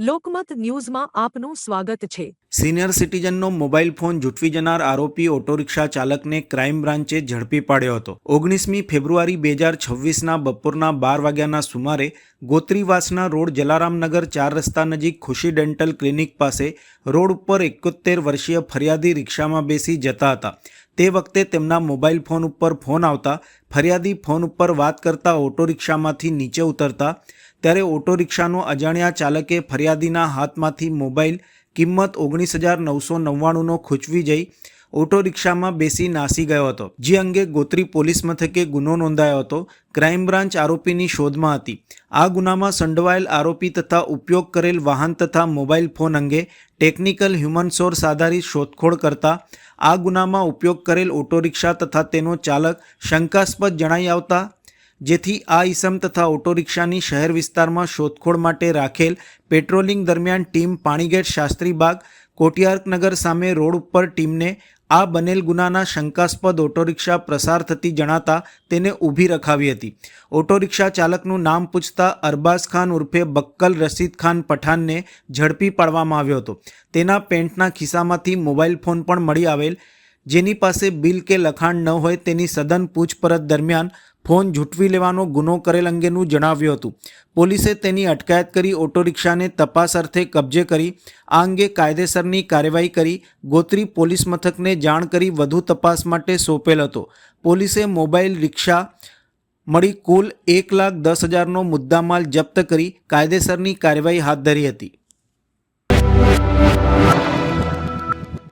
લોકમત ન્યૂઝમાં આપનું સ્વાગત છે। સિનિયર સિટીઝનનો મોબાઈલ ફોન ઝૂંટવી જનાર આરોપી ઓટો રિક્ષા ચાલકને ક્રાઇમ બ્રાન્ચે ઝડપી પાડ્યો હતો। 19મી ફેબ્રુઆરી 2026ના બપોરના 12 વાગ્યાના સુમારે ગોત્રીવાસના રોડ જલારામનગર 4 રસ્તા નજીક ખુશી ડેન્ટલ ક્લિનિક પાસે રોડ ઉપર 71 વર્ષીય ફરિયાદી રિક્ષામાં બેસી જતા હતા। તે વખતે તેમના મોબાઈલ ફોન ઉપર ફોન આવતા ફરિયાદી ફોન ઉપર વાત કરતા ઓટો રિક્ષામાંથી નીચે ઉતરતા ત્યારે ઓટો રિક્ષાનો અજાણ્યા ચાલકે ફરિયાદીના હાથમાંથી મોબાઈલ કિંમત 19,999નો ખૂંચવી જઈ ઓટો રિક્ષામાં બેસી નાસી ગયો હતો, જે અંગે ગોત્રી પોલીસ મથકે ગુનો નોંધાયો હતો। ક્રાઇમ બ્રાન્ચ આરોપીની શોધમાં હતી। આ ગુનામાં સંડોવાયેલ આરોપી તથા ઉપયોગ કરેલ વાહન તથા મોબાઈલ ફોન અંગે ટેકનિકલ હ્યુમન સોર્સ આધારિત શોધખોળ કરતા આ ગુનામાં ઉપયોગ કરેલ ઓટો રિક્ષા તથા તેનો ચાલક શંકાસ્પદ જણાઈ આવતા જેથી આ ઈસમ તથા ઓટો રિક્ષાની શહેર વિસ્તારમાં શોધખોળ માટે રાખેલ પેટ્રોલિંગ દરમિયાન ટીમ પાણીગેટ શાસ્ત્રીબાગ કોટિયારનગર સામે રોડ ઉપર ટીમને આ બનેલ ગુનાના શંકાસ્પદ ઓટો રિક્ષા પ્રસાર થતી જણાતા તેને ઊભી રખાવી હતી। ઓટો રિક્ષા ચાલકનું નામ પૂછતા અરબાઝ ખાન ઉર્ફે બક્કલ રશીદ ખાન પઠાણને ઝડપી પાડવામાં આવ્યો હતો। તેના પેન્ટના ખિસ્સામાંથી મોબાઈલ ફોન પણ મળી આવેલ, જેની પાસે બિલ કે લખાણ ન હોય તેની સઘન પૂછપરછ દરમિયાન ફોન ઝૂંટવી લેવાનો ગુનો કરેલ અંગેનું જણાવ્યું હતું। પોલીસે તેની અટકાયત કરી ઓટો રિક્ષાને તપાસ અર્થે કબજે કરી આ અંગે કાયદેસરની કાર્યવાહી કરી ગોત્રી પોલીસ મથકને જાણ કરી વધુ તપાસ માટે સોંપેલ હતો। પોલીસે મોબાઈલ રિક્ષા મળી કુલ 1,10,000નો મુદ્દામાલ જપ્ત કરી કાયદેસરની કાર્યવાહી હાથ ધરી હતી।